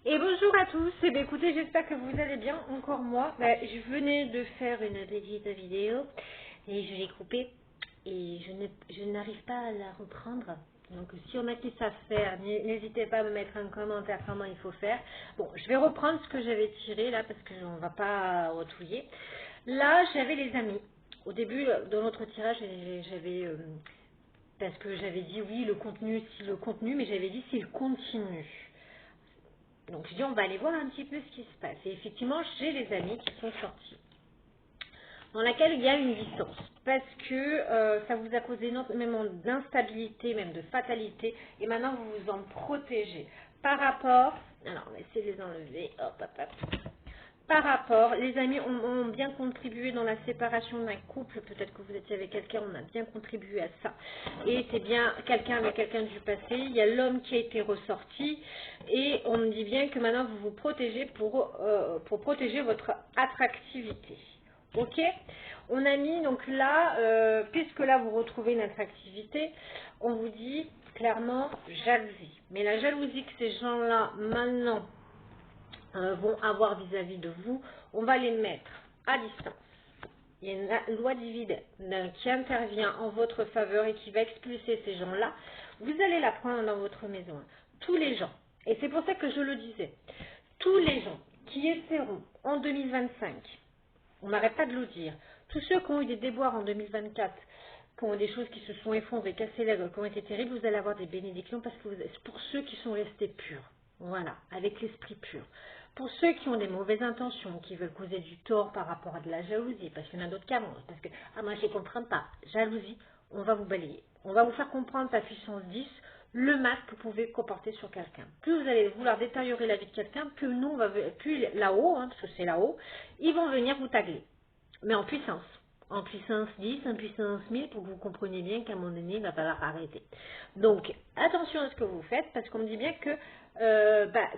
Et bonjour à tous, et bien écoutez, j'espère que vous allez bien, encore moi. Je venais de faire une petite vidéo et je l'ai coupée et je n'arrive pas à la reprendre. Donc si on a qui savent faire, n'hésitez pas à me mettre un commentaire comment il faut faire. Bon, je vais reprendre ce que j'avais tiré là parce qu'on ne va pas retouiller. Là, j'avais les amis. Au début, dans notre tirage, j'avais... parce que j'avais dit oui, le contenu, si le contenu, mais j'avais dit s'il continue. Donc je dis on va aller voir un petit peu ce qui se passe. Et effectivement, j'ai les amis qui sont sortis, dans laquelle il y a une distance. Parce que ça vous a causé énormément d'instabilité, même de fatalité. Et maintenant, vous vous en protégez. Par rapport... Alors, on va essayer de les enlever. Hop, hop, hop. Par rapport, les amis ont bien contribué dans la séparation d'un couple. Peut-être que vous étiez avec quelqu'un, on a bien contribué à ça. Et c'est bien quelqu'un avec quelqu'un du passé. Il y a l'homme qui a été ressorti. Et on me dit bien que maintenant vous vous protégez pour protéger votre attractivité. Ok. On a mis donc là, puisque là vous retrouvez une attractivité, on vous dit clairement jalousie. Mais la jalousie que ces gens-là maintenant vont avoir vis-à-vis de vous, on va les mettre à distance. Il y a une loi divine qui intervient en votre faveur et qui va expulser ces gens-là. Vous allez la prendre dans votre maison. Tous les gens, et c'est pour ça que je le disais, tous les gens qui essaieront en 2025, on n'arrête pas de le dire, tous ceux qui ont eu des déboires en 2024, qui ont des choses qui se sont effondrées, cassées la gueule, qui ont été terribles, vous allez avoir des bénédictions parce que c'est pour ceux qui sont restés purs. Voilà, avec l'esprit pur. Pour ceux qui ont des mauvaises intentions, qui veulent causer du tort par rapport à de la jalousie, parce qu'il y en a d'autres qui avancent, parce que, ah moi je ne comprends pas, jalousie, on va vous balayer. On va vous faire comprendre ta puissance 10, le masque que vous pouvez comporter sur quelqu'un. Plus vous allez vouloir détériorer la vie de quelqu'un, plus nous, plus là-haut, hein, parce que c'est là-haut, ils vont venir vous tagler. Mais en puissance. En puissance 10, en puissance 1000, pour que vous compreniez bien qu'à un moment donné, il va falloir arrêter. Donc, attention à ce que vous faites, parce qu'on me dit bien que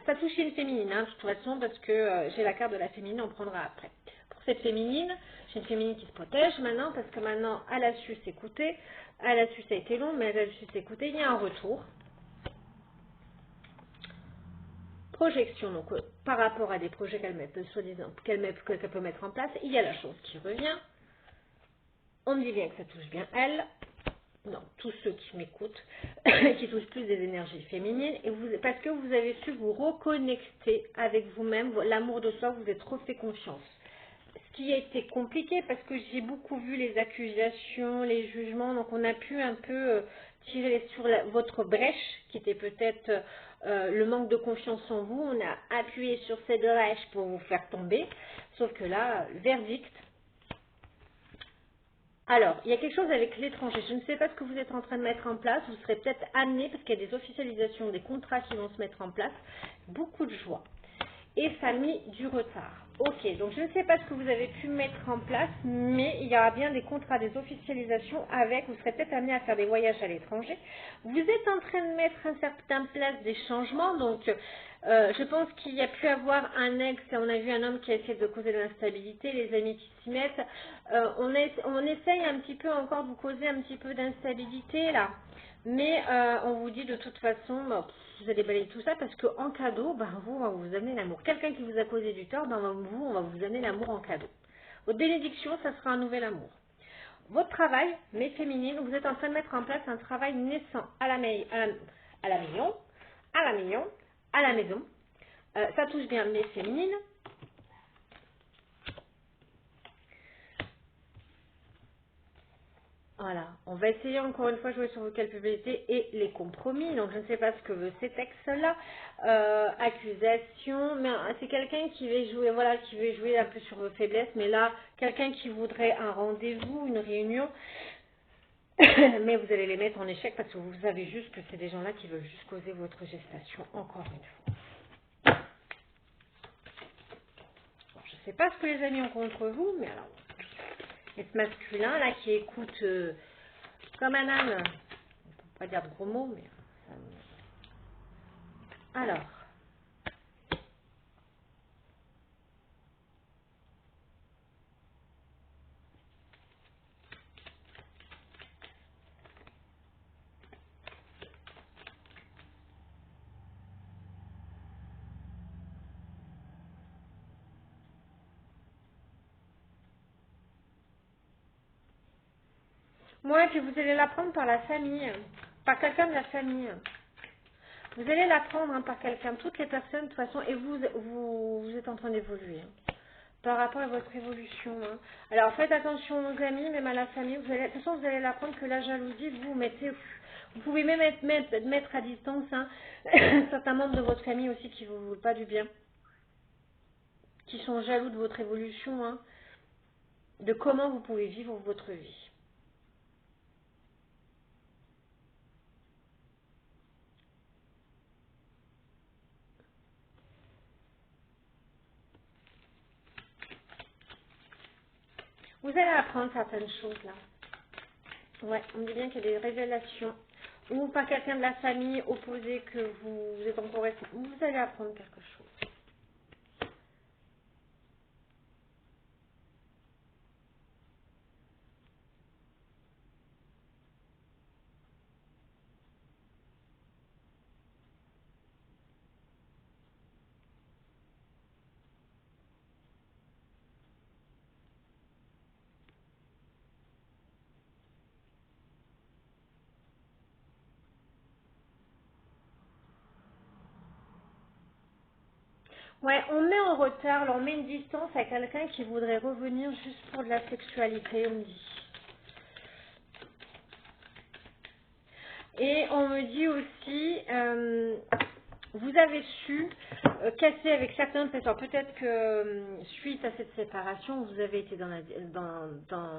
ça touche une féminine, hein, de toute façon, parce que j'ai la carte de la féminine, on prendra après. Pour cette féminine, j'ai une féminine qui se protège maintenant, parce que maintenant, elle a su s'écouter. Elle a su, ça a été long, mais elle a su s'écouter. Il y a un retour. Projection, donc par rapport à des projets qu'elle peut mettre en place, il y a la chose qui revient. On me dit bien que ça touche bien elle. Non, tous ceux qui m'écoutent, qui touchent plus des énergies féminines, et parce que vous avez su vous reconnecter avec vous-même, l'amour de soi, vous êtes refait confiance. Ce qui a été compliqué parce que j'ai beaucoup vu les accusations, les jugements, donc on a pu un peu tirer sur votre brèche, qui était peut-être le manque de confiance en vous. On a appuyé sur cette brèche pour vous faire tomber, sauf que là, verdict. Alors, il y a quelque chose avec l'étranger. Je ne sais pas ce que vous êtes en train de mettre en place. Vous serez peut-être amené, parce qu'il y a des officialisations, des contrats qui vont se mettre en place. Beaucoup de joie. Et ça a mis du retard. Ok, donc je ne sais pas ce que vous avez pu mettre en place, mais il y aura bien des contrats, des officialisations avec, vous serez peut-être amené à faire des voyages à l'étranger. Vous êtes en train de mettre un certain place des changements, donc je pense qu'il y a pu avoir un ex, et on a vu un homme qui a essayé de causer de l'instabilité, les amis qui s'y mettent. On essaye un petit peu encore de vous causer un petit peu d'instabilité là. Mais on vous dit de toute façon, vous allez balayer tout ça parce qu'en cadeau, vous, on va vous amener l'amour. Quelqu'un qui vous a causé du tort, vous, on va vous amener l'amour en cadeau. Votre bénédiction, ça sera un nouvel amour. Votre travail, mais féminine, vous êtes en train de mettre en place un travail naissant à la maison, à la maison. Ça touche bien mes féminines. Voilà, on va essayer encore une fois de jouer sur vos culpabilités et les compromis. Donc je ne sais pas ce que veut ces textes-là. Accusation, mais c'est quelqu'un qui veut jouer, voilà, qui veut jouer un peu sur vos faiblesses, mais là, quelqu'un qui voudrait un rendez-vous, une réunion, mais vous allez les mettre en échec parce que vous savez juste que c'est des gens-là qui veulent juste causer votre gestation, encore une fois. Bon, je ne sais pas ce que les amis ont contre vous, mais alors, et ce masculin-là qui écoute comme un âne, on ne peut pas dire de gros mots, mais alors, Ouais, puis vous allez l'apprendre par la famille, par quelqu'un de la famille. Vous allez l'apprendre par quelqu'un, toutes les personnes de toute façon, et vous êtes en train d'évoluer par rapport à votre évolution. Alors faites attention aux amis, même à la famille. De toute façon, vous allez l'apprendre que la jalousie, vous pouvez même mettre à distance certains membres de votre famille aussi qui vous veulent pas du bien, qui sont jaloux de votre évolution, de comment vous pouvez vivre votre vie. Vous allez apprendre certaines choses là. Ouais, on dit bien qu'il y a des révélations. Ou par quelqu'un de la famille opposé que vous êtes en correspondance. Vous allez apprendre quelque chose. Ouais, on met en retard, là, on met une distance à quelqu'un qui voudrait revenir juste pour de la sexualité, on me dit. Et on me dit aussi, vous avez su casser avec certaines personnes. Peut-être que suite à cette séparation, vous avez été dans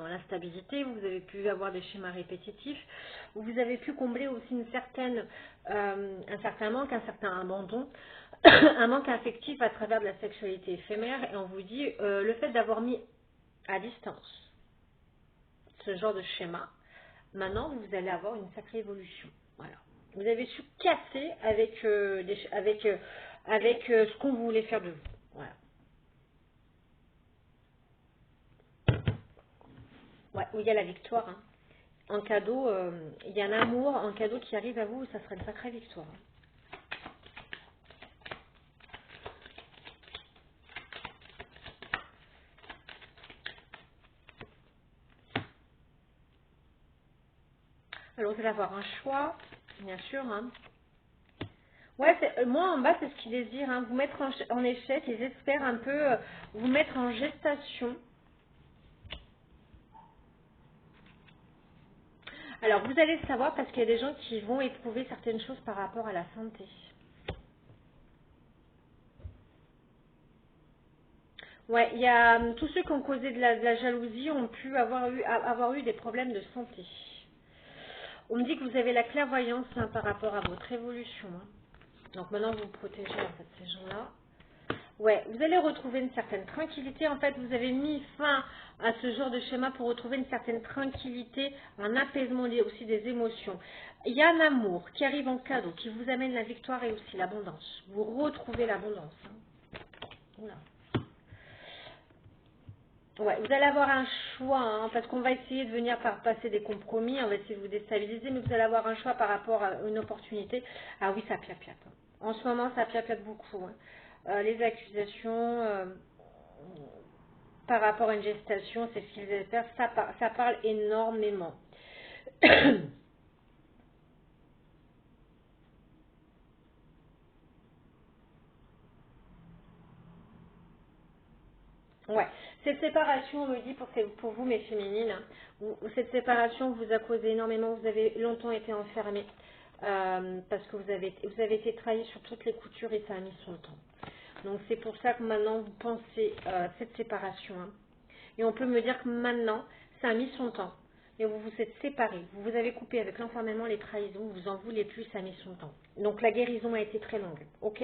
l'instabilité, vous avez pu avoir des schémas répétitifs, vous avez pu combler aussi un certain manque, un certain abandon, un manque affectif à travers de la sexualité éphémère. Et on vous dit, le fait d'avoir mis à distance ce genre de schéma, maintenant vous allez avoir une sacrée évolution. Voilà. Vous avez su casser avec ce qu'on voulait faire de vous. Voilà. Ouais, où il y a la victoire. En cadeau, il y a un amour en cadeau qui arrive à vous, ça sera une sacrée victoire. Alors vous allez avoir un choix, bien sûr. Ouais, moi en bas c'est ce qu'ils désirent, vous mettre en échec, ils espèrent un peu vous mettre en gestation. Alors vous allez le savoir parce qu'il y a des gens qui vont éprouver certaines choses par rapport à la santé. Ouais, il y a tous ceux qui ont causé de la jalousie ont pu avoir eu des problèmes de santé. On me dit que vous avez la clairvoyance par rapport à votre évolution. Donc maintenant vous vous protégez en fait ces gens-là. Ouais, vous allez retrouver une certaine tranquillité. En fait, vous avez mis fin à ce genre de schéma pour retrouver une certaine tranquillité, un apaisement lié aussi des émotions. Il y a un amour qui arrive en cadeau, qui vous amène la victoire et aussi l'abondance. Vous retrouvez l'abondance. Oula. Ouais, vous allez avoir un choix, parce qu'on va essayer de venir par passer des compromis, on va essayer de vous déstabiliser, mais vous allez avoir un choix par rapport à une opportunité. Ah oui, ça piapiate. En ce moment, ça piapiate beaucoup. Les accusations par rapport à une gestation, c'est ce qu'ils espèrent, ça parle énormément. Ouais, cette séparation, on me dit pour vous, mes féminines, cette séparation vous a causé énormément, vous avez longtemps été enfermées parce que vous avez été trahie sur toutes les coutures et ça a mis son temps. Donc c'est pour ça que maintenant vous pensez cette séparation. Et on peut me dire que maintenant, ça a mis son temps. Et vous vous êtes séparés, vous vous avez coupé avec l'enfermement, les trahisons, vous en voulez plus, ça a mis son temps. Donc la guérison a été très longue, ok?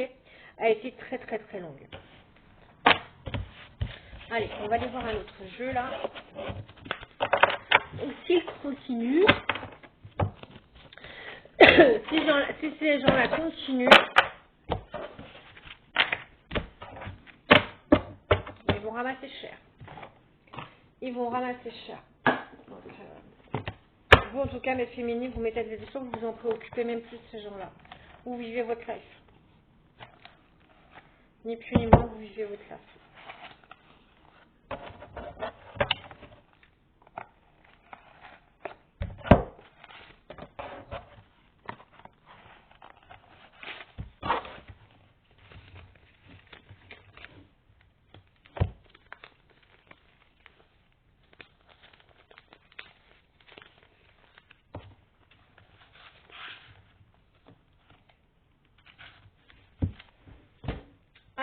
A été très très très longue. Allez, on va aller voir un autre jeu là. S'il continue, si ces gens-là continuent, ils vont ramasser cher. Ils vont ramasser cher. Donc, vous, en tout cas, mes féminines, vous mettez des questions, vous vous en préoccupez même plus de ces gens-là. Vous vivez votre life. Ni plus ni moins, vous vivez votre life.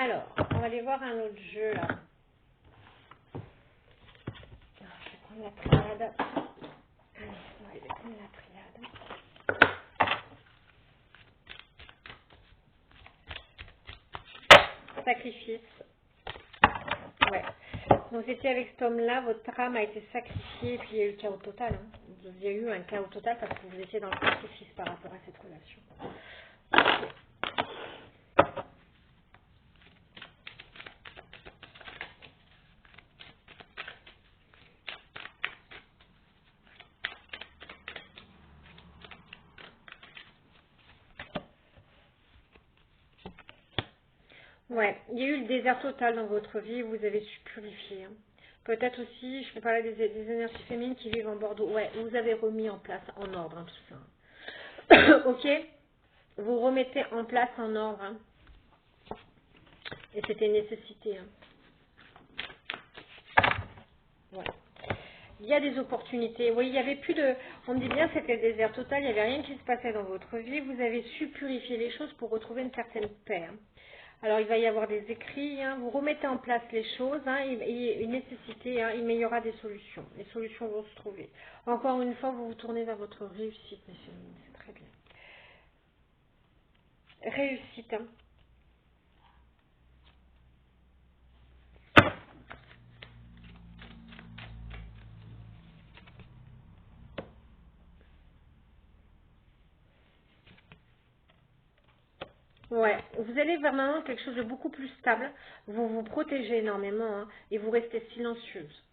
Alors, on va aller voir un autre jeu là. Alors, je vais prendre la triade. Allez, on va aller prendre la triade. Sacrifice. Ouais. Donc j'étais avec cet homme-là, votre âme a été sacrifiée et puis il y a eu le chaos total. Hein. Il y a eu un chaos total parce que vous étiez dans le sacrifice par rapport à cette relation. Ouais, il y a eu le désert total dans votre vie, vous avez su purifier. Hein. Peut-être aussi, je peux parler des énergies féminines qui vivent en Bordeaux. Ouais, vous avez remis en place, en ordre, hein, tout ça. Ok, vous remettez en place en ordre. Hein. Et c'était une nécessité. Hein. Ouais. Il y a des opportunités. Oui, il y avait plus de... On me dit bien c'était le désert total, il n'y avait rien qui se passait dans votre vie. Vous avez su purifier les choses pour retrouver une certaine paix. Hein. Alors, il va y avoir des écrits. Hein. Vous remettez en place les choses. Hein. Il y a une nécessité. Hein. Il y aura des solutions. Les solutions vont se trouver. Encore une fois, vous vous tournez vers votre réussite, monsieur. C'est très bien. Réussite. Hein. Ouais, vous allez vers maintenant quelque chose de beaucoup plus stable. Vous vous protégez énormément hein, et vous restez silencieuse.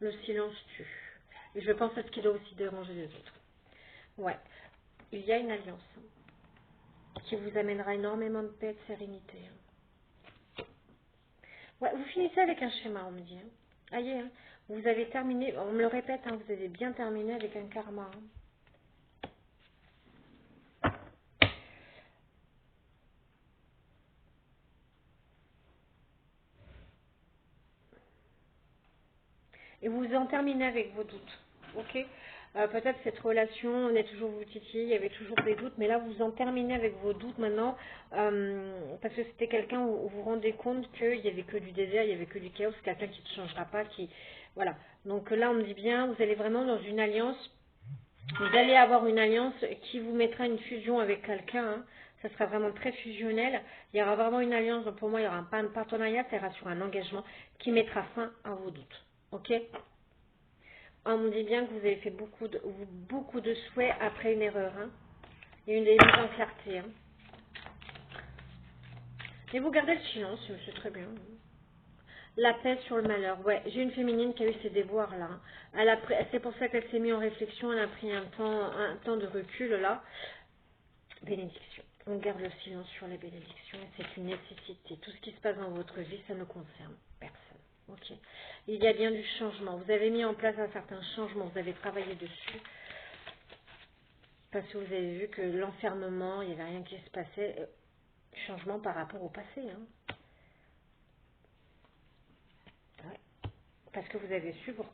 Le silence tue. Et je pense à ce qui doit aussi déranger les autres. Ouais, il y a une alliance hein, qui vous amènera énormément de paix et de sérénité. Hein. Ouais, vous finissez avec un schéma, on me dit. Hein. Aïe, hein, vous avez terminé, on me le répète, hein, vous avez bien terminé avec un karma. Hein. Et vous en terminez avec vos doutes. Ok. Peut-être cette relation, on est toujours vous titillez, il y avait toujours des doutes, mais là vous en terminez avec vos doutes maintenant, parce que c'était quelqu'un où vous vous rendez compte qu'il n'y avait que du désert, il n'y avait que du chaos, quelqu'un qui ne changera pas, qui voilà. Donc là on me dit bien, vous allez vraiment dans une alliance, vous allez avoir une alliance qui vous mettra une fusion avec quelqu'un. Hein. Ça sera vraiment très fusionnel. Il y aura vraiment une alliance, donc pour moi il y aura un partenariat, ça ira sur un engagement qui mettra fin à vos doutes. Ok. On me dit bien que vous avez fait beaucoup de souhaits après une erreur. Hein. Il y a une des mises en clarté. Hein. Et vous gardez le silence, c'est très bien. La paix sur le malheur. Ouais, j'ai une féminine qui a eu ces déboires-là. Hein. C'est pour ça qu'elle s'est mise en réflexion. Elle a pris un temps de recul là. Bénédiction. On garde le silence sur les bénédictions. C'est une nécessité. Tout ce qui se passe dans votre vie, ça ne concerne personne. Ok. Il y a bien du changement. Vous avez mis en place un certain changement. Vous avez travaillé dessus. Parce que vous avez vu que l'enfermement, il n'y avait rien qui se passait. Changement par rapport au passé. Hein. Ouais. Parce que vous avez su vous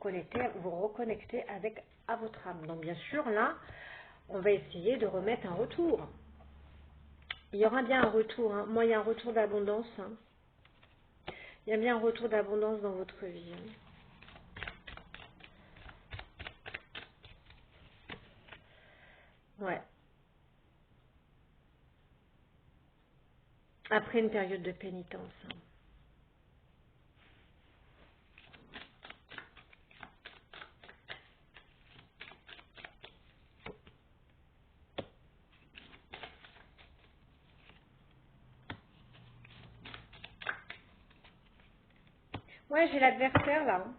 reconnecter avec à votre âme. Donc bien sûr, là, on va essayer de remettre un retour. Il y aura bien un retour. Hein. Moi, il y a un retour d'abondance. Hein. Il y a bien un retour d'abondance dans votre vie. Hein. Ouais. Après une période de pénitence. Hein. Ouais, j'ai l'adversaire là. Hein.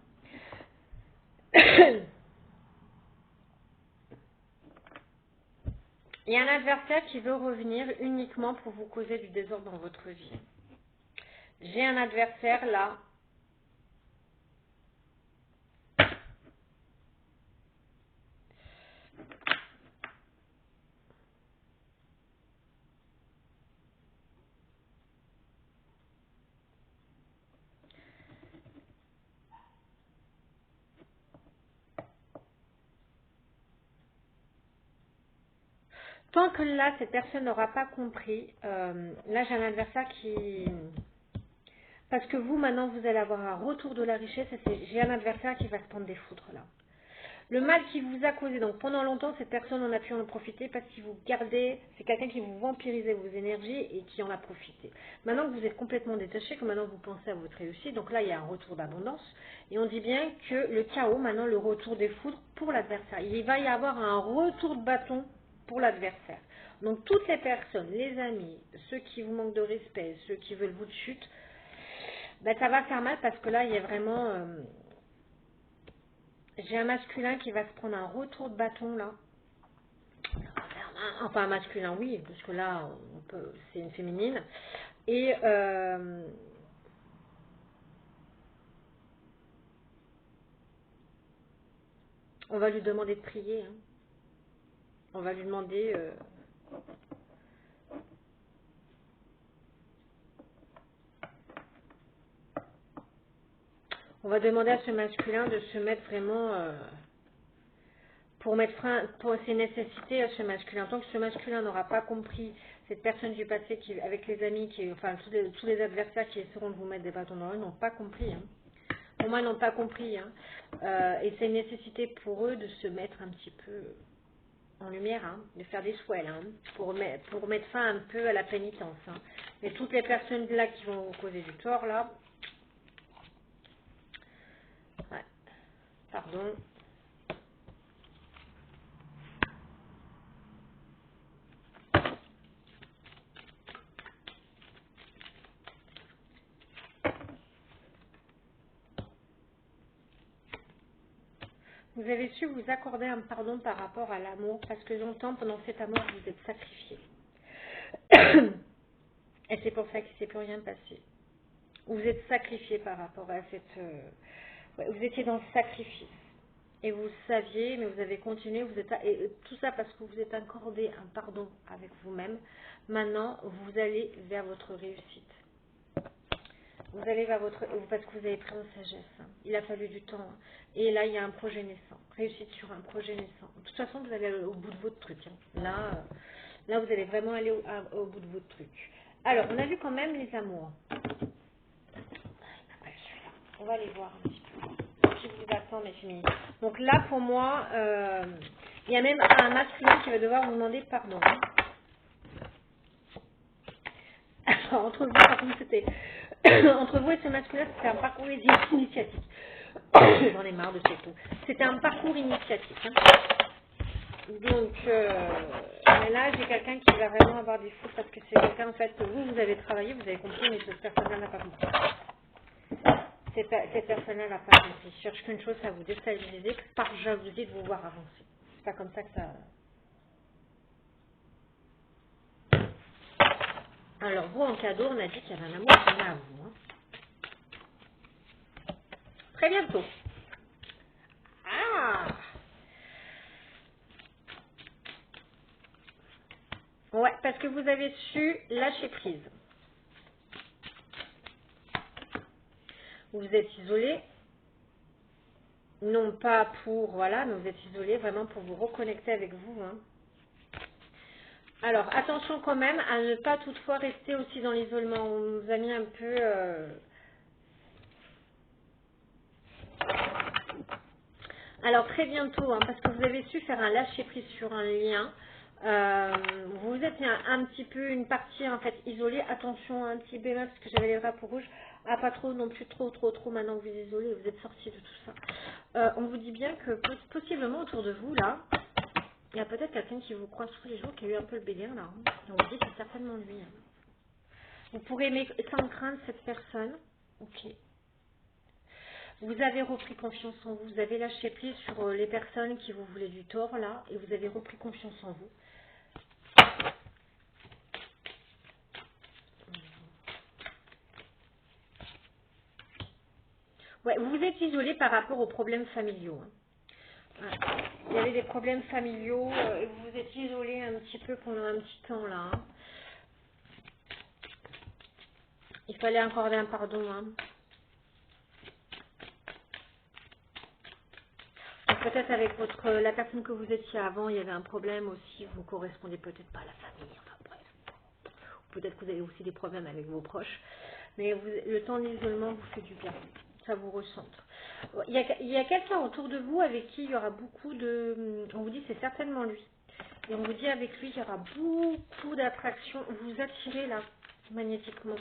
Il y a un adversaire qui veut revenir uniquement pour vous causer du désordre dans votre vie. J'ai un adversaire là. Tant que là, cette personne n'aura pas compris, là j'ai un adversaire Parce que vous, maintenant, vous allez avoir un retour de la richesse. Et j'ai un adversaire qui va se prendre des foudres, là. Le mal qui vous a causé, donc pendant longtemps, cette personne en a pu en profiter parce qu'il vous gardait, c'est quelqu'un qui vous vampirisait vos énergies et qui en a profité. Maintenant que vous êtes complètement détaché, que maintenant vous pensez à votre réussite, donc là il y a un retour d'abondance et on dit bien que le chaos, maintenant le retour des foudres pour l'adversaire. Il va y avoir un retour de bâton pour l'adversaire. Donc toutes les personnes, les amis, ceux qui vous manquent de respect, ceux qui veulent vous de chute, ben, ça va faire mal parce que là il y a vraiment... j'ai un masculin qui va se prendre un retour de bâton là. Enfin un masculin oui, parce que là c'est une féminine. Et on va lui demander de prier. Hein. On va lui demander... on va demander à ce masculin de se mettre vraiment... pour mettre fin pour ses nécessités à ce masculin. Tant que ce masculin n'aura pas compris, cette personne du passé qui, avec les amis, enfin tous les adversaires qui essaieront de vous mettre des bâtons dans la rue n'ont pas compris. Hein. Pour moi, ils n'ont pas compris. Hein. Et c'est une nécessité pour eux de se mettre un petit peu en lumière, hein, de faire des swells, hein, pour mettre fin un peu à la pénitence. Hein. Et toutes les personnes là qui vont vous causer du tort, là, ouais, pardon. Vous avez su vous accorder un pardon par rapport à l'amour, parce que longtemps, pendant cet amour, vous êtes sacrifié. Et c'est pour ça qu'il ne s'est plus rien passé. Vous êtes sacrifié par rapport à cette... ouais, vous étiez dans le sacrifice. Et vous le saviez, mais vous avez continué. Et tout ça parce que vous êtes accordé un pardon avec vous-même. Maintenant, vous allez vers votre réussite. Vous allez vers votre... Parce que vous avez pris en sagesse. Hein. Il a fallu du temps. Hein. Et là, il y a un projet naissant. Réussite sur un projet naissant. De toute façon, vous allez aller au bout de votre truc. Hein. Là, vous allez vraiment aller au bout de votre truc. Alors, on a vu quand même les amours. On va aller voir un petit peu. Je vous attends, mes filles. Donc là, pour moi, il y a même un masculin qui va devoir vous demander pardon. Alors, entre vous, par contre, c'était... entre vous et ce masculin, c'était un parcours initiatique. J'en ai marre de ces tout. C'était un parcours initiatique. Hein. Donc, mais là, j'ai quelqu'un qui va vraiment avoir des fous parce que c'est quelqu'un, en fait, que vous avez travaillé, vous avez compris, mais cette personne-là n'a pas compris. Cette personne-là n'a pas compris. Je cherche qu'une chose, à vous déstabiliser par jalousie de vous voir avancer. C'est pas comme ça que ça... Alors, vous, en cadeau, on a dit qu'il y avait un amour qui venait à vous. Hein. Très bientôt. Ah! Ouais, parce que vous avez su lâcher prise. Vous êtes isolé, non pas pour, voilà, mais vous êtes isolé vraiment pour vous reconnecter avec vous. Hein. Alors, attention quand même à ne pas toutefois rester aussi dans l'isolement. On nous a mis un peu... Alors, très bientôt, hein, parce que vous avez su faire un lâcher-prise sur un lien. Vous êtes un petit peu une partie en fait isolée. Attention, un petit bémol parce que j'avais les drapeaux rouges. Ah, pas trop non plus, trop maintenant que vous êtes isolé, vous êtes sorti de tout ça. On vous dit bien que possiblement autour de vous, là, il y a peut-être quelqu'un qui vous croise tous les jours, qui a eu un peu le béguin, là. Hein. Et on vous dit que c'est certainement lui. Hein. Vous pourrez aimer sans crainte cette personne. Ok. Vous avez repris confiance en vous. Vous avez lâché prise sur les personnes qui vous voulaient du tort, là. Et vous avez repris confiance en vous. Ouais, vous vous êtes isolé par rapport aux problèmes familiaux. Hein. Ouais. Il y avait des problèmes familiaux. Et vous vous êtes isolé un petit peu pendant un petit temps, là. Hein. Il fallait accorder un pardon. Hein. Peut-être avec la personne que vous étiez avant, il y avait un problème aussi, vous ne correspondez peut-être pas à la famille, enfin bref. Peut-être que vous avez aussi des problèmes avec vos proches. Mais le temps d'isolement vous fait du bien. Ça vous recentre. Il y a quelqu'un autour de vous avec qui il y aura beaucoup de... On vous dit c'est certainement lui. Et on vous dit avec lui il y aura beaucoup d'attractions. Vous vous attirez là, magnétiquement.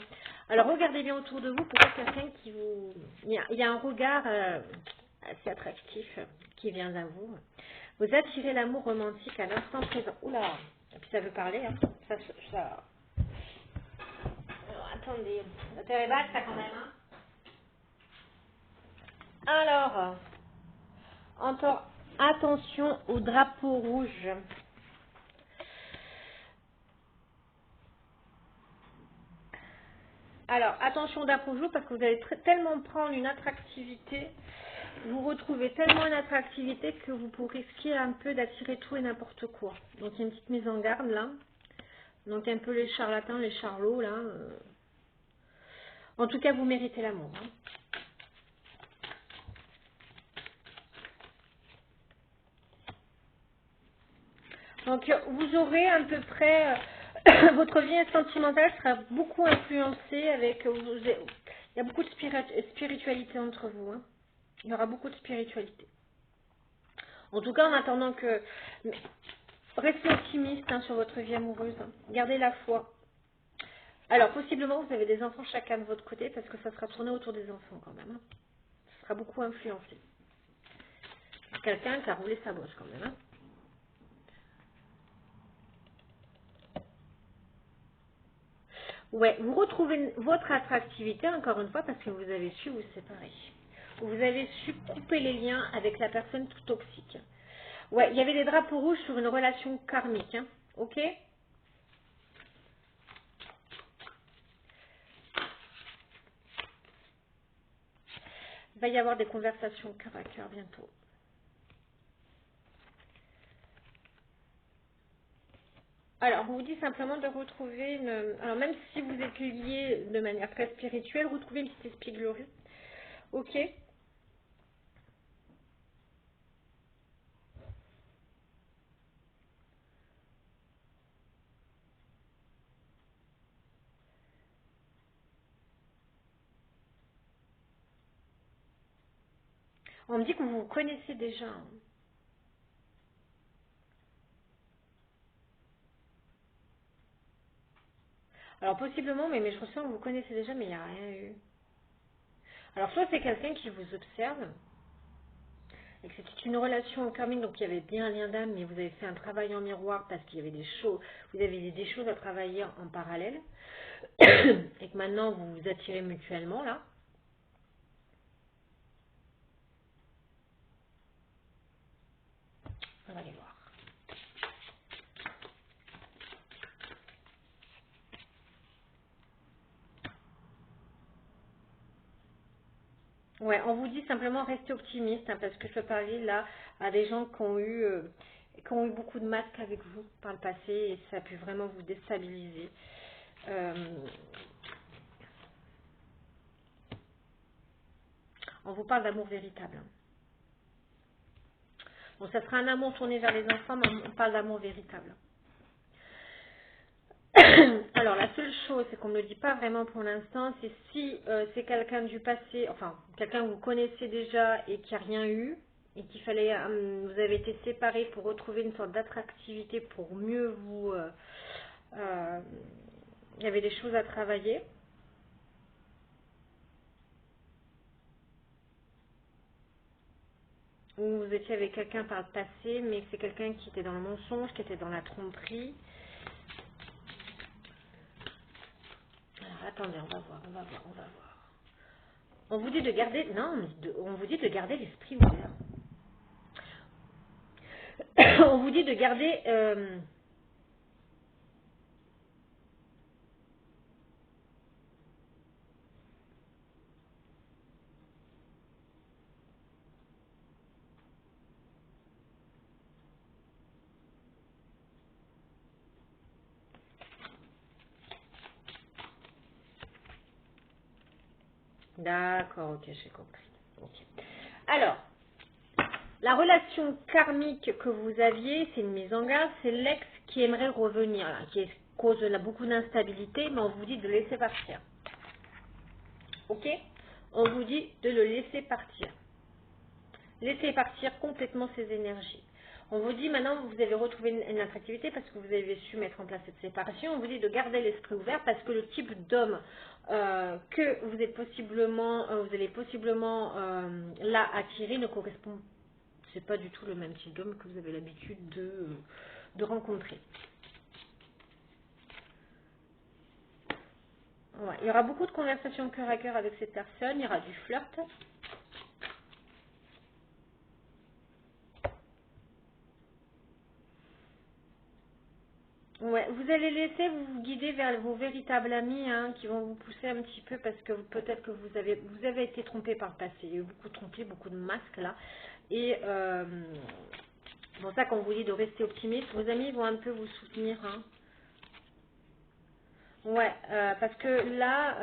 Alors regardez bien autour de vous, peut-être quelqu'un qui vous... Il y a un regard assez attractif qui vient à vous. Vous attirez l'amour romantique à l'instant présent. Oula. Et puis ça veut parler. Hein. Ça... Alors, attendez. La terre est basse, ça quand même. Hein. Alors, encore attention au drapeau rouge. Alors, attention au drapeau rouge parce que vous allez tellement prendre une attractivité, vous retrouvez tellement une attractivité que vous pourrez risquer un peu d'attirer tout et n'importe quoi. Donc, il y a une petite mise en garde là. Donc, un peu les charlatans, les charlots là. En tout cas, vous méritez l'amour. Hein. Donc, vous aurez à peu près... votre vie sentimentale sera beaucoup influencée avec... il y a beaucoup de spiritualité entre vous. Hein. Il y aura beaucoup de spiritualité. En tout cas, en attendant que... Restez optimiste hein, sur votre vie amoureuse. Hein. Gardez la foi. Alors, possiblement, vous avez des enfants chacun de votre côté parce que ça sera tourné autour des enfants quand même. Hein. Ça sera beaucoup influencé. Quelqu'un qui a roulé sa bosse quand même. Hein. Ouais, vous retrouvez votre attractivité encore une fois parce que vous avez su vous séparer. Vous avez su couper les liens avec la personne tout toxique. Ouais, il y avait des drapeaux rouges sur une relation karmique. Hein. Ok? Il va y avoir des conversations cœur à cœur bientôt. Alors, on vous dit simplement de retrouver une... Alors, même si vous êtes lié de manière très spirituelle, retrouvez une petite espièglerie. Ok? On me dit que vous vous connaissez déjà. Hein. Alors, possiblement, mais je ressens que vous connaissez déjà, mais il n'y a rien eu. Alors, soit c'est quelqu'un qui vous observe, et que c'était une relation karmique, donc il y avait bien un lien d'âme, mais vous avez fait un travail en miroir parce qu'il y avait des choses, vous avez des choses à travailler en parallèle, et que maintenant vous vous attirez mutuellement là. On va aller voir. Ouais, on vous dit simplement restez optimiste, hein, parce que je peux parler là à des gens qui ont eu beaucoup de masques avec vous par le passé et ça a pu vraiment vous déstabiliser. Euh, on vous parle d'amour véritable. Hein. Bon, ça sera un amour tourné vers les enfants, mais on parle d'amour véritable. Alors, la seule chose, c'est qu'on ne le dit pas vraiment pour l'instant, c'est si c'est quelqu'un du passé, enfin, quelqu'un que vous connaissez déjà et qui n'a rien eu, et qu'il fallait, vous avez été séparés pour retrouver une sorte d'attractivité pour mieux vous... il y avait des choses à travailler. Ou vous étiez avec quelqu'un par le passé, mais c'est quelqu'un qui était dans le mensonge, qui était dans la tromperie. Alors, attendez, on va voir. On vous dit de garder, non, on vous dit de garder l'esprit ouvert. On vous dit de garder, d'accord, ok, j'ai compris. Okay. Alors, la relation karmique que vous aviez, c'est une mise en garde, c'est l'ex qui aimerait revenir, là, qui cause beaucoup d'instabilité, mais on vous dit de laisser partir. Ok? On vous dit de le laisser partir. Laissez partir complètement ces énergies. On vous dit maintenant vous avez retrouvé une attractivité parce que vous avez su mettre en place cette séparation. On vous dit de garder l'esprit ouvert parce que le type d'homme que vous êtes possiblement, vous allez possiblement là attirer ne correspond. C'est pas du tout le même type d'homme que vous avez l'habitude de rencontrer. Ouais. Il y aura beaucoup de conversations cœur à cœur avec cette personne. Il y aura du flirt. Ouais, vous allez laisser vous guider vers vos véritables amis qui vont vous pousser un petit peu parce que peut-être que vous avez été trompé par le passé. Il y a eu beaucoup de tromperies, beaucoup de masques là. Et c'est pour ça qu'on vous dit de rester optimiste. Vos amis vont un peu vous soutenir. Ouais, parce que là,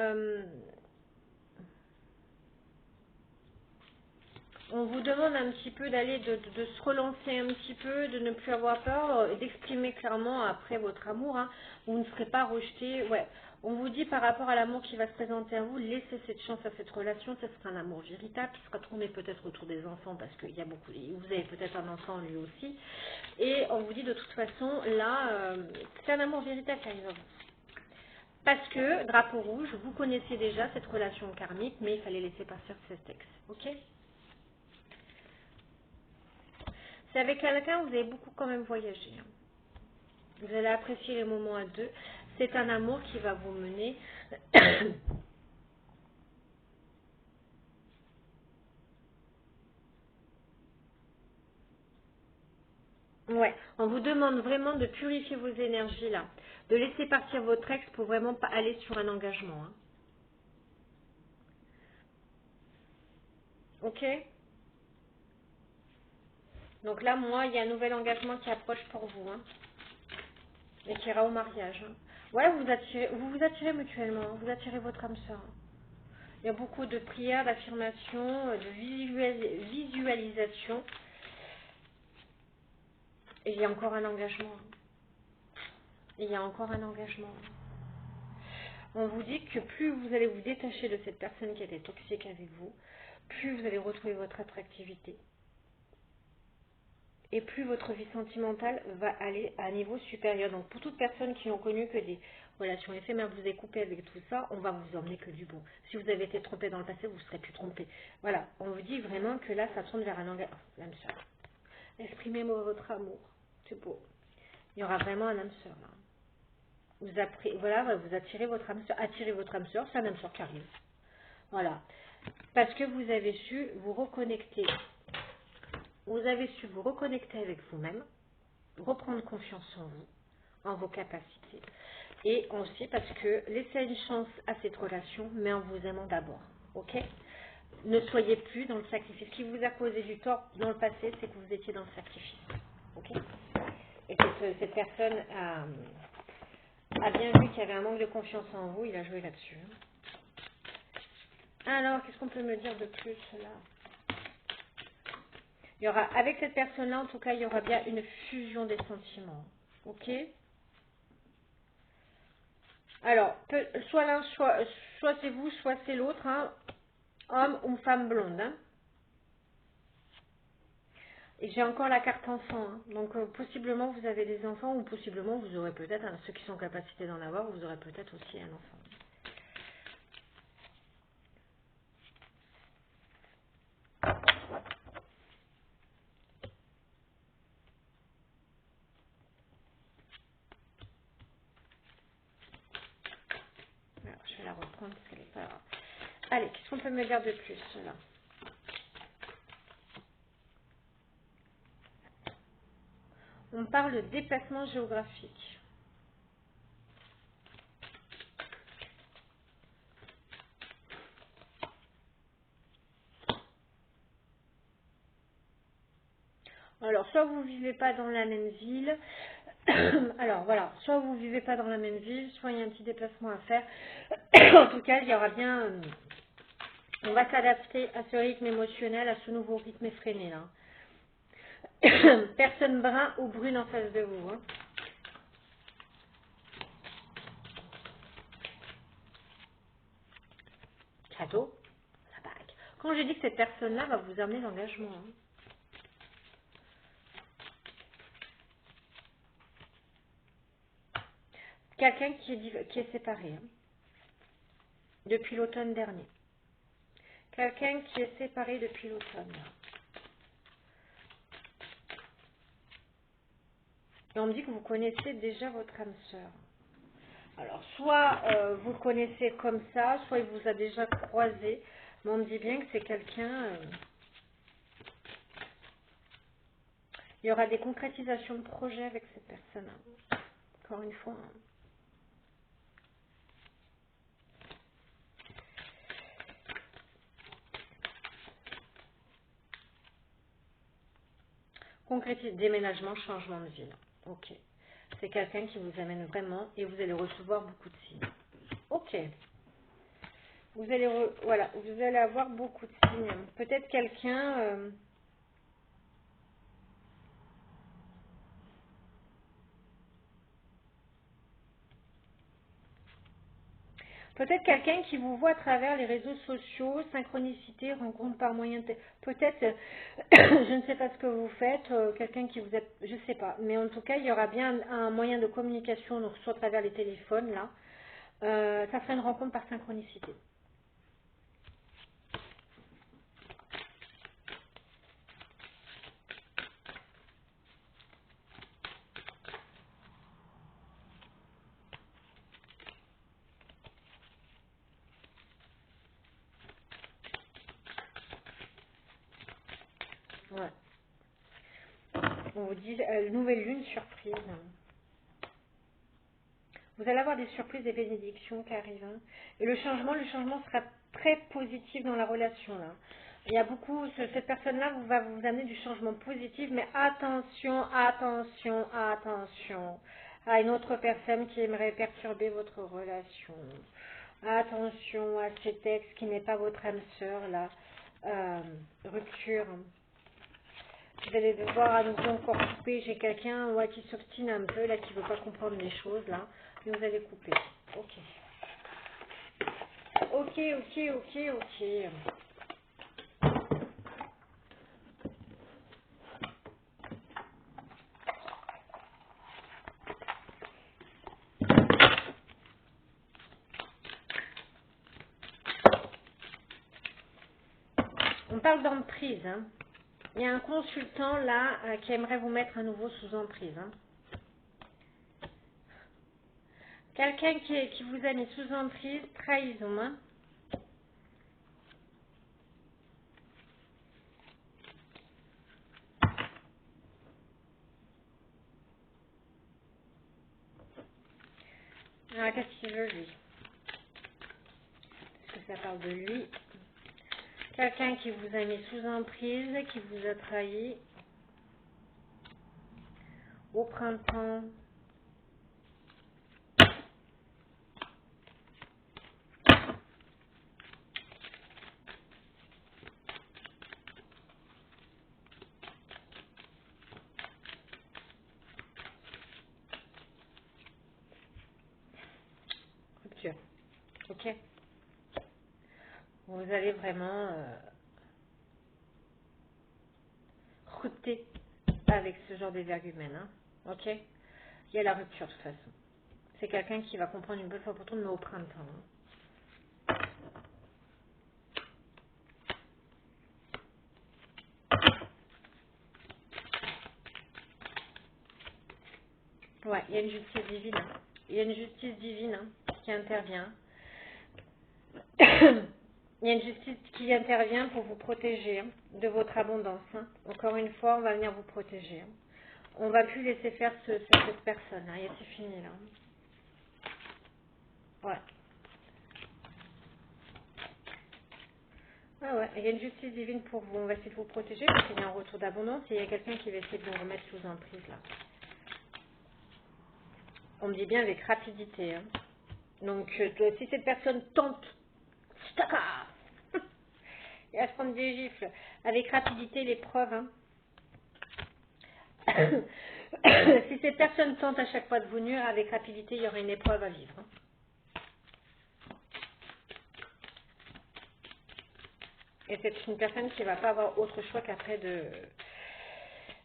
on vous demande un petit peu d'aller, de se relancer un petit peu, de ne plus avoir peur, d'exprimer clairement après votre amour. Vous ne serez pas rejeté. Ouais. On vous dit par rapport à l'amour qui va se présenter à vous, laissez cette chance à cette relation. Ça sera un amour véritable qui sera tourné peut-être autour des enfants parce qu'il y a beaucoup. Vous avez peut-être un enfant lui aussi. Et on vous dit de toute façon, là, c'est un amour véritable qui arrive à vous. Parce que, drapeau rouge, vous connaissiez déjà cette relation karmique, mais il fallait laisser partir cet ex. Ok? C'est avec quelqu'un, vous avez beaucoup quand même voyagé. Vous allez apprécier les moments à deux. C'est un amour qui va vous mener. Ouais, on vous demande vraiment de purifier vos énergies là. De laisser partir votre ex pour vraiment pas aller sur un engagement. Ok? Donc là, moi, il y a un nouvel engagement qui approche pour vous. Et qui ira au mariage. Ouais, vous vous attirez mutuellement. Vous attirez votre âme sœur. Il y a beaucoup de prières, d'affirmations, de visualisation. Et il y a encore un engagement. Il y a encore un engagement. On vous dit que plus vous allez vous détacher de cette personne qui était toxique avec vous, plus vous allez retrouver votre attractivité. Et plus votre vie sentimentale va aller à un niveau supérieur. Donc pour toutes personnes qui n'ont connu que des relations éphémères, vous avez coupé avec tout ça, on va vous emmener que du bon. Si vous avez été trompé dans le passé, vous ne serez plus trompé. Voilà, on vous dit vraiment que là, ça tourne vers un engagement. L'âme sœur. Exprimez-moi votre amour. C'est beau. Il y aura vraiment un âme sœur là. Voilà, vous attirez votre âme sœur. Attirez votre âme sœur, c'est un âme sœur qui arrive. Voilà. Parce que vous avez su vous reconnecter. Vous avez su vous reconnecter avec vous-même, reprendre confiance en vous, en vos capacités. Et aussi parce que laissez une chance à cette relation, mais en vous aimant d'abord. Ok? Ne soyez plus dans le sacrifice. Ce qui vous a causé du tort dans le passé, c'est que vous étiez dans le sacrifice. Ok? Et que cette personne a bien vu qu'il y avait un manque de confiance en vous, il a joué là-dessus. Alors, qu'est-ce qu'on peut me dire de plus là? Il y aura, avec cette personne-là, en tout cas, il y aura bien une fusion des sentiments. Ok? Alors, soit l'un, soit c'est vous, soit c'est l'autre, homme ou femme blonde. Et j'ai encore la carte enfant. Donc, possiblement, vous avez des enfants ou possiblement, vous aurez peut-être, ceux qui sont en capacité d'en avoir, vous aurez peut-être aussi un enfant. Alors, je vais la reprendre parce qu'elle n'est pas... Allez, qu'est-ce qu'on peut me dire de plus là? On parle de déplacement géographique. Alors, soit vous ne vivez pas dans la même ville, alors voilà, soit vous ne vivez pas dans la même ville, soit il y a un petit déplacement à faire. En tout cas, il y aura bien... on va s'adapter à ce rythme émotionnel, à ce nouveau rythme effréné là. Personne brun ou brune en face de vous. cadeau, la bague. Quand je dis que cette personne-là va vous amener l'engagement, hein. Quelqu'un qui est séparé, hein, depuis l'automne dernier. Quelqu'un qui est séparé depuis l'automne. Et on me dit que vous connaissez déjà votre âme sœur. Alors, soit vous le connaissez comme ça, soit il vous a déjà croisé. Mais on me dit bien que c'est quelqu'un... il y aura des concrétisations de projets avec cette personne. Encore une fois. Déménagement, changement de ville. Ok. C'est quelqu'un qui vous amène vraiment et vous allez recevoir beaucoup de signes. Ok. Vous allez, voilà, vous allez avoir beaucoup de signes. Peut-être quelqu'un... peut-être quelqu'un qui vous voit à travers les réseaux sociaux, synchronicité, rencontre par moyen de... Peut-être, je ne sais pas ce que vous faites, quelqu'un qui vous êtes... Je ne sais pas. Mais en tout cas, il y aura bien un moyen de communication, donc soit à travers les téléphones, là. Ça ferait une rencontre par synchronicité. Ouais. On vous dit, nouvelle lune, surprise. Vous allez avoir des surprises, des bénédictions qui arrivent. Hein. Et le changement sera très positif dans la relation. Là. Il y a beaucoup, cette personne-là va vous amener du changement positif, mais attention, attention, attention à une autre personne qui aimerait perturber votre relation. Attention à cet ex qui n'est pas votre âme sœur, là. Rupture. Vous allez devoir à nouveau encore couper. J'ai quelqu'un qui s'obstine un peu, là, qui ne veut pas comprendre les choses, là. Mais vous allez couper. Ok. Ok, ok, ok, ok. On parle d'emprise, hein. Il y a un consultant, là, qui aimerait vous mettre à nouveau sous emprise, hein. Quelqu'un qui vous a mis sous emprise, trahison, hein. Alors, qu'est-ce qu'il veut, lui? Est-ce que ça parle de lui? Quelqu'un qui vous a mis sous emprise, qui vous a trahi au printemps. Rupture. Ok. Vous allez vraiment rupter avec ce genre d'énergumène, hein. Ok. Il y a la rupture de toute façon. C'est quelqu'un qui va comprendre une bonne fois pour toutes, mais au printemps, hein. Ouais, il y a une justice divine. Hein. Il y a une justice divine, hein, qui intervient. Il y a une justice qui intervient pour vous protéger, hein, de votre abondance, hein. Encore une fois, on va venir vous protéger, hein. On va plus laisser faire cette personne, hein. C'est fini là. Ouais. Ouais, ouais. Il y a une justice divine pour vous. On va essayer de vous protéger parce qu'il y a un retour d'abondance et il y a quelqu'un qui va essayer de vous remettre sous emprise là. On me dit bien avec rapidité, hein. Donc, si cette personne tente, staka, et à se prendre des gifles, avec rapidité l'épreuve, hein. Si cette personne tente à chaque fois de vous nuire, avec rapidité, il y aura une épreuve à vivre, hein. Et c'est une personne qui ne va pas avoir autre choix qu'après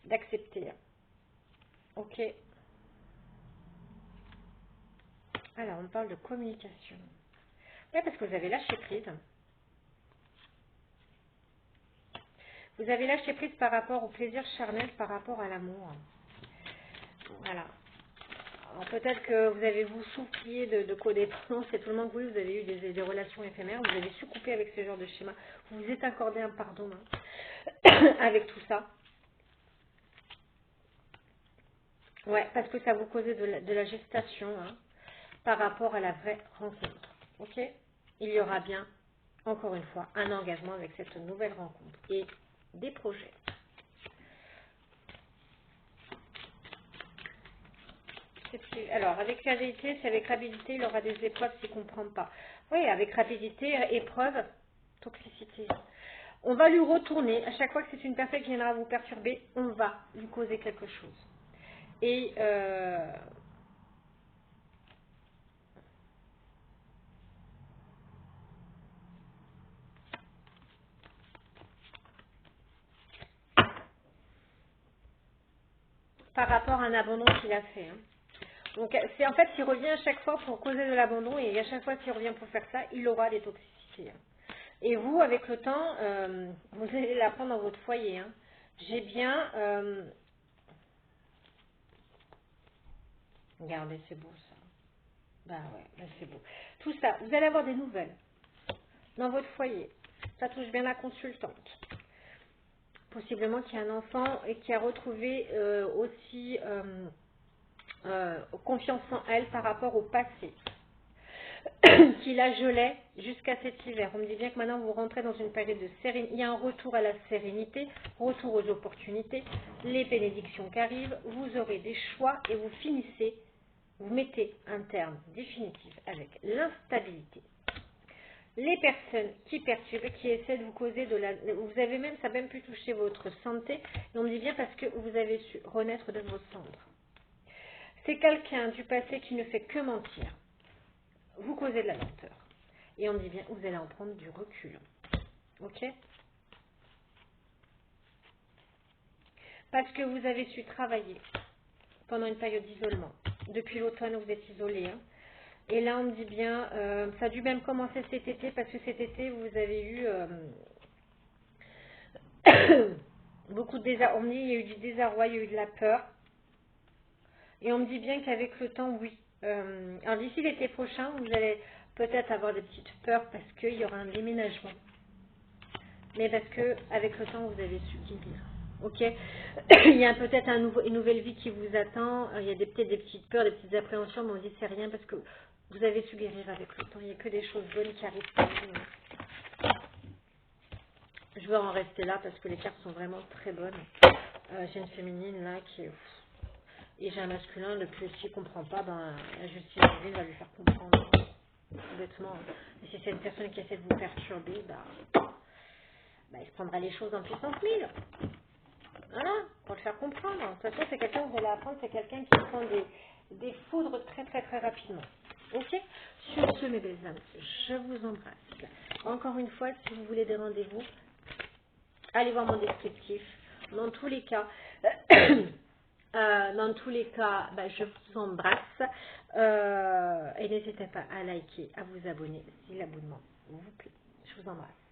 d'accepter. Ok. Alors, on parle de communication. Ouais, parce que vous avez lâché prise. Vous avez lâché prise par rapport au plaisir charnel, par rapport à l'amour. Voilà. Alors, peut-être que vous avez vous soufflié de codépendance et tout le monde, oui, vous avez eu des relations éphémères, vous avez su couper avec ce genre de schéma. Vous vous êtes accordé un pardon avec tout ça. Ouais, parce que ça vous causait de la gestation par rapport à la vraie rencontre. Ok? Il y aura bien, encore une fois, un engagement avec cette nouvelle rencontre et des projets. Alors, avec la vérité, c'est avec rapidité, il aura des épreuves s'il ne comprend pas. Oui, avec rapidité, épreuve, toxicité. On va lui retourner, à chaque fois que c'est une personne qui viendra vous perturber, on va lui causer quelque chose. Et par rapport à un abandon qu'il a fait. Donc, c'est en fait, il revient à chaque fois pour causer de l'abandon et à chaque fois qu'il revient pour faire ça, il aura des toxicités. Et vous, avec le temps, vous allez l'apprendre dans votre foyer. J'ai bien... regardez, c'est beau ça. Bah ouais, bah c'est beau. Tout ça, vous allez avoir des nouvelles dans votre foyer. Ça touche bien la consultante. Possiblement qu'il y a un enfant et qui a retrouvé aussi confiance en elle par rapport au passé. Qui la gelait jusqu'à cet hiver. On me dit bien que maintenant vous rentrez dans une période de sérénité. Il y a un retour à la sérénité, retour aux opportunités, les bénédictions qui arrivent, vous aurez des choix et vous finissez, vous mettez un terme définitif avec l'instabilité. Les personnes qui perturbent, qui essaient de vous causer de la... Vous avez même, ça a même pu toucher votre santé. Et on me dit bien parce que vous avez su renaître de vos cendres. C'est quelqu'un du passé qui ne fait que mentir. Vous causez de la lenteur. Et on dit bien, vous allez en prendre du recul. Ok? Parce que vous avez su travailler pendant une période d'isolement. Depuis l'automne, vous êtes isolé. Et là, on me dit bien, ça a dû même commencer cet été, parce que cet été, vous avez eu beaucoup de désarroi. On me dit, il y a eu du désarroi, il y a eu de la peur. Et on me dit bien qu'avec le temps, oui. Alors d'ici l'été prochain, vous allez peut-être avoir des petites peurs parce qu'il y aura un déménagement. Mais parce que avec le temps, vous avez su guérir. Ok. Il y a peut-être une nouvelle vie qui vous attend. Il y a peut-être des petites peurs, des petites appréhensions, mais on dit c'est rien parce que vous avez su guérir avec le temps. Il n'y a que des choses bonnes qui arrivent pour vous. Je vais en rester là parce que les cartes sont vraiment très bonnes. J'ai une féminine là qui est... Et j'ai un masculin, le plus s'il ne comprend pas, ben, la justice divine va lui faire comprendre. Tout bêtement. Et si c'est une personne qui essaie de vous perturber, il se prendra les choses en puissance 1000. Voilà, pour le faire comprendre. De toute façon, c'est quelqu'un que vous allez apprendre, c'est quelqu'un qui prend des foudres très très très rapidement. Ok? Sur ce, mes belles âmes, je vous embrasse. Encore une fois, si vous voulez des rendez-vous, allez voir mon descriptif. Dans tous les cas, je vous embrasse. Et n'hésitez pas à liker, à vous abonner si l'abonnement vous plaît. Je vous embrasse.